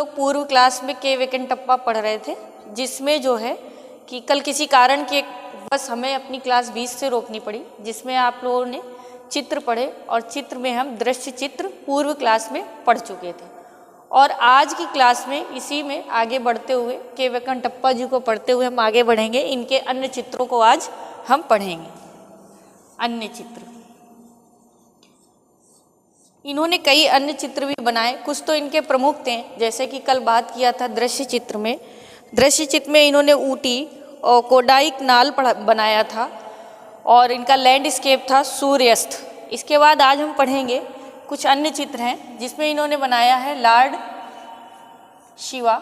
लोग पूर्व क्लास में के वेंकटप्पा पढ़ रहे थे, जिसमें जो है कि कल किसी कारण के बस हमें अपनी क्लास 20 से रोकनी पड़ी, जिसमें आप लोगों ने चित्र पढ़े और चित्र में हम दृश्य चित्र पूर्व क्लास में पढ़ चुके थे। और आज की क्लास में इसी में आगे बढ़ते हुए के वेंकटप्पा जी को पढ़ते हुए हम आगे बढ़ेंगे। इनके अन्य चित्रों को आज हम पढ़ेंगे। अन्य चित्र, इन्होंने कई अन्य चित्र भी बनाए, कुछ तो इनके प्रमुख थे, जैसे कि कल बात किया था दृश्य चित्र में। दृश्य चित्र में इन्होंने ऊटी और कोडाईकनाल बनाया था और इनका लैंडस्केप था सूर्यास्त। इसके बाद आज हम पढ़ेंगे कुछ अन्य चित्र हैं जिसमें इन्होंने बनाया है लॉर्ड शिवा।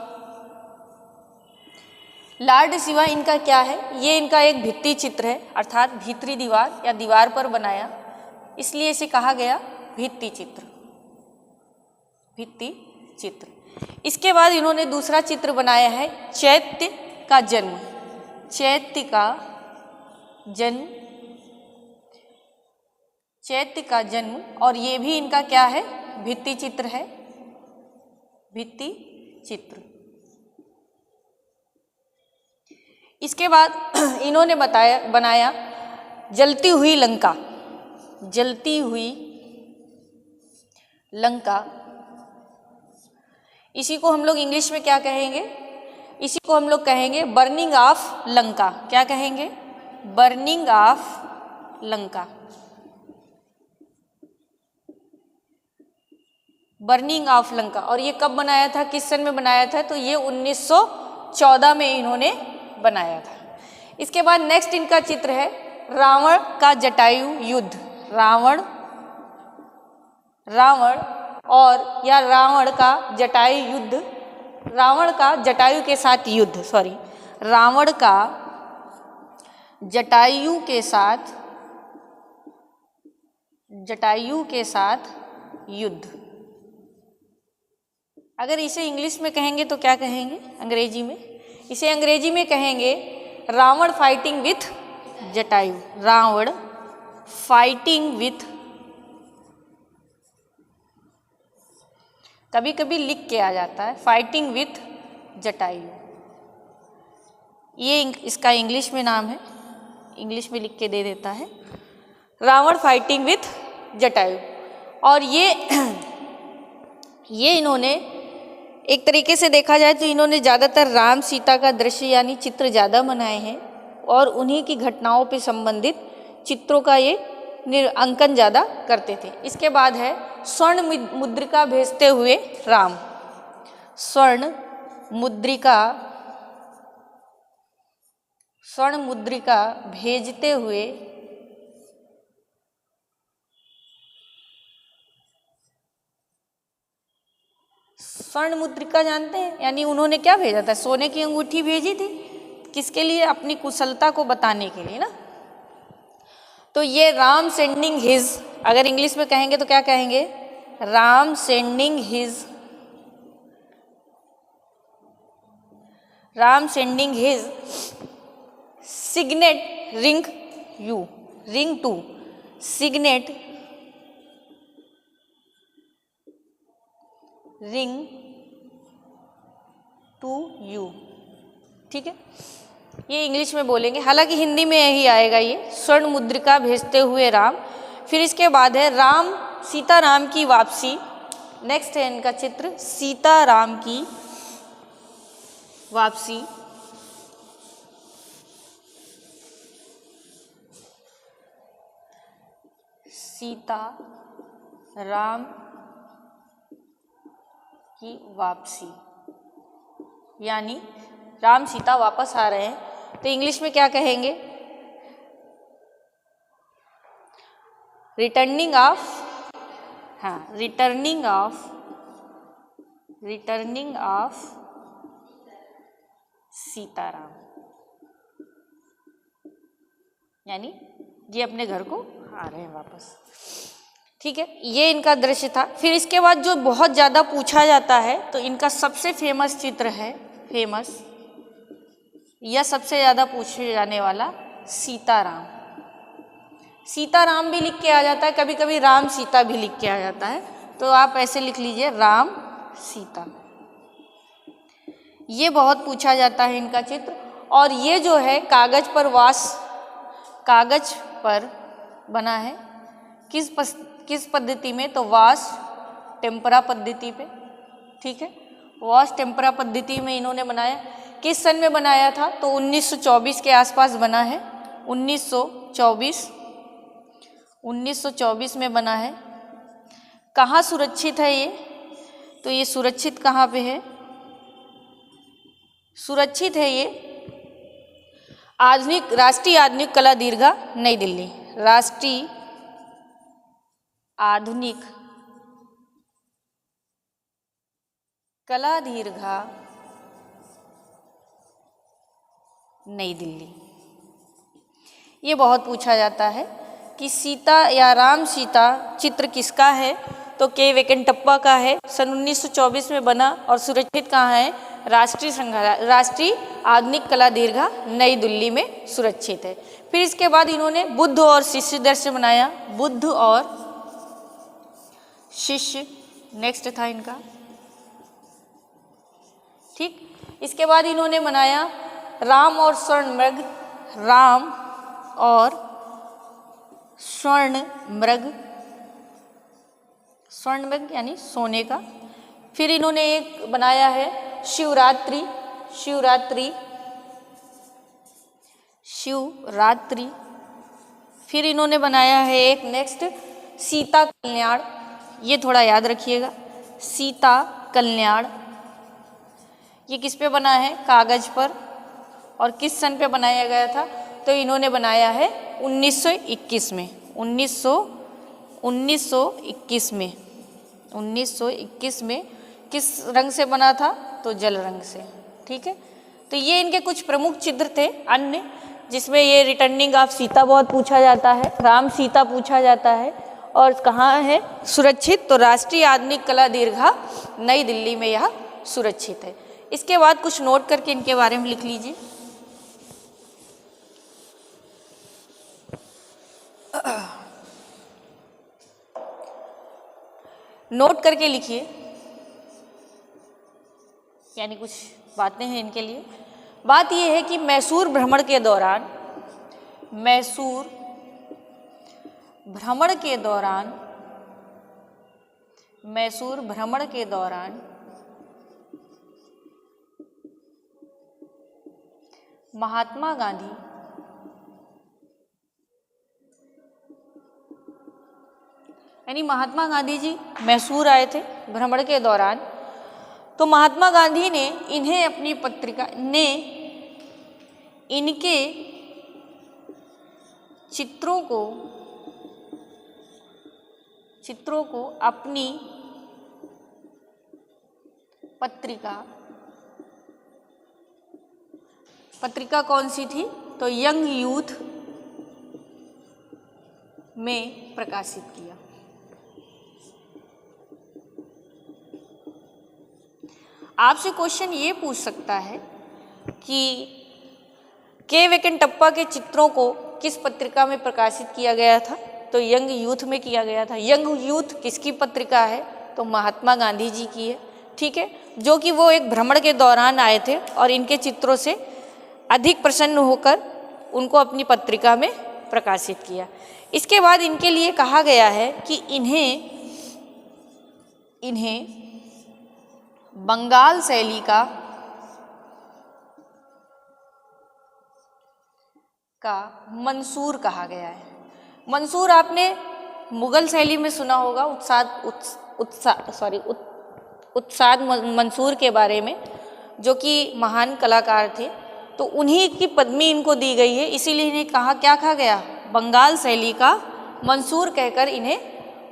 लॉर्ड शिवा इनका क्या है, ये इनका एक भित्ति चित्र है, अर्थात भीतरी दीवार या दीवार पर बनाया, इसलिए इसे कहा गया भित्ति चित्र। भित्ति चित्र। इसके बाद इन्होंने दूसरा चित्र बनाया है चैत्य का जन्म। चैत्य का जन्म, चैत्य का जन्म, और ये भी इनका क्या है, भित्ति चित्र है। भित्ति चित्र। इसके बाद इन्होंने बनाया जलती हुई लंका। जलती हुई लंका, इसी को हम लोग इंग्लिश में क्या कहेंगे, इसी को हम लोग कहेंगे बर्निंग ऑफ लंका। क्या कहेंगे, burning of Lanka. Burning of Lanka. और ये कब बनाया था, किस सन में बनाया था, तो ये 1914 में इन्होंने बनाया था। इसके बाद नेक्स्ट इनका चित्र है रावण का जटायु युद्ध। रावण और या रावण का जटायु युद्ध, रावण का जटायु के साथ युद्ध, सॉरी, रावण का जटायु के साथ युद्ध। अगर इसे इंग्लिश में कहेंगे तो क्या कहेंगे, अंग्रेजी में, इसे अंग्रेजी में कहेंगे Ravan fighting with Jatayu. Ravan fighting with, कभी कभी लिख के आ जाता है फाइटिंग विथ जटायु, ये इसका इंग्लिश में नाम है, इंग्लिश में लिख के दे देता है रावण फाइटिंग विथ जटायु। और ये इन्होंने एक तरीके से देखा जाए तो इन्होंने ज़्यादातर राम सीता का दृश्य यानी चित्र ज़्यादा बनाए हैं और उन्हीं की घटनाओं पे संबंधित चित्रों का ये अंकन ज़्यादा करते थे। इसके बाद है स्वर्ण मुद्रिका भेजते हुए राम। स्वर्ण मुद्रिका भेजते हुए स्वर्ण मुद्रिका जानते हैं, यानी उन्होंने क्या भेजा था, सोने की अंगूठी भेजी थी, किसके लिए, अपनी कुशलता को बताने के लिए ना। तो ये राम सेंडिंग हिज, अगर इंग्लिश में कहेंगे तो क्या कहेंगे, Ram sending his signet ring to signet ring to you. ठीक है, ये इंग्लिश में बोलेंगे, हालांकि हिंदी में यही आएगा ये स्वर्ण मुद्रिका भेजते हुए राम। फिर इसके बाद है सीताराम की वापसी। नेक्स्ट है इनका चित्र सीताराम की वापसी। सीताराम की वापसी, यानी राम सीता वापस आ रहे हैं, तो इंग्लिश में क्या कहेंगे, रिटर्निंग ऑफ सीताराम, यानी ये अपने घर को आ रहे हैं वापस। ठीक है, ये इनका दृश्य था। फिर इसके बाद जो बहुत ज़्यादा पूछा जाता है तो इनका सबसे फेमस चित्र है, या सबसे ज़्यादा पूछे जाने वाला सीताराम। सीताराम भी लिख के आ जाता है, कभी कभी राम सीता भी लिख के आ जाता है, तो आप ऐसे लिख लीजिए राम सीता। ये बहुत पूछा जाता है इनका चित्र। और ये जो है कागज पर बना है किस पद्धति में, तो वास टेम्परा पद्धति पे, ठीक है। वास टेम्परा पद्धति में इन्होंने बनाया। किस सन में बनाया था, तो 1924 के आसपास बना है। 1924 में बना है। कहाँ सुरक्षित है ये, तो ये सुरक्षित कहाँ पे है, सुरक्षित है ये राष्ट्रीय आधुनिक कला दीर्घा नई दिल्ली। राष्ट्रीय आधुनिक कला दीर्घा नई दिल्ली। ये बहुत पूछा जाता है कि सीता या राम सीता चित्र किसका है, तो के वेंकटप्पा का है। सन 1924 में बना और सुरक्षित कहाँ है, राष्ट्रीय आधुनिक कला दीर्घा नई दिल्ली में सुरक्षित है। फिर इसके बाद इन्होंने बुद्ध और शिष्य दृश्य बनाया। बुद्ध और शिष्य नेक्स्ट था इनका, ठीक। इसके बाद इन्होंने बनाया राम और स्वर्ण मृग। राम और स्वर्ण मृग यानी सोने का। फिर इन्होंने एक बनाया है शिवरात्रि। फिर इन्होंने बनाया है एक नेक्स्ट सीता कल्याण। ये थोड़ा याद रखिएगा, सीता कल्याण। ये किस पे बना है, कागज पर। और किस सन पे बनाया गया था, तो इन्होंने बनाया है 1921 में। 1921 में किस रंग से बना था, तो जल रंग से, ठीक है। तो ये इनके कुछ प्रमुख चित्र थे अन्य, जिसमें ये रिटर्निंग ऑफ सीता बहुत पूछा जाता है, राम सीता पूछा जाता है। और कहाँ है सुरक्षित, तो राष्ट्रीय आधुनिक कला दीर्घा नई दिल्ली में यह सुरक्षित है। इसके बाद कुछ नोट करके इनके बारे में लिख लीजिए। नोट करके लिखिए, यानी कुछ बातें हैं इनके लिए। बात यह है कि मैसूर भ्रमण के दौरान महात्मा गांधी जी मैसूर आए थे भ्रमण के दौरान। तो महात्मा गांधी ने इन्हें अपनी पत्रिका ने इनके चित्रों को अपनी पत्रिका कौन सी थी, तो यंग यूथ में प्रकाशित किया। आपसे क्वेश्चन ये पूछ सकता है कि के वेंकटप्पा के चित्रों को किस पत्रिका में प्रकाशित किया गया था, तो यंग यूथ में किया गया था। यंग यूथ किसकी पत्रिका है, तो महात्मा गांधी जी की है, ठीक है। जो कि वो एक भ्रमण के दौरान आए थे और इनके चित्रों से अधिक प्रसन्न होकर उनको अपनी पत्रिका में प्रकाशित किया। इसके बाद इनके लिए कहा गया है कि इन्हें बंगाल शैली का मंसूर कहा गया है। मंसूर आपने मुगल शैली में सुना होगा, उत्साद मंसूर के बारे में, जो कि महान कलाकार थे। तो उन्हीं की पदवी इनको दी गई है, इसीलिए इन्हें क्या कहा गया, बंगाल शैली का मंसूर कहकर इन्हें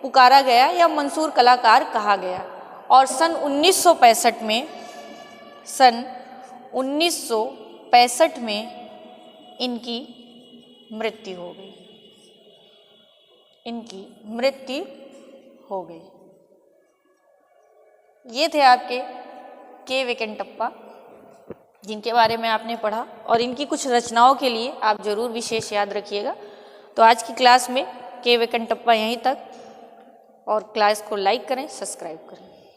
पुकारा गया या मंसूर कलाकार कहा गया। और सन 1965 में इनकी मृत्यु हो गई। ये थे आपके के वेंकटप्पा, जिनके बारे में आपने पढ़ा, और इनकी कुछ रचनाओं के लिए आप जरूर विशेष याद रखिएगा। तो आज की क्लास में के वेंकटप्पा यहीं तक, और क्लास को लाइक करें, सब्सक्राइब करें।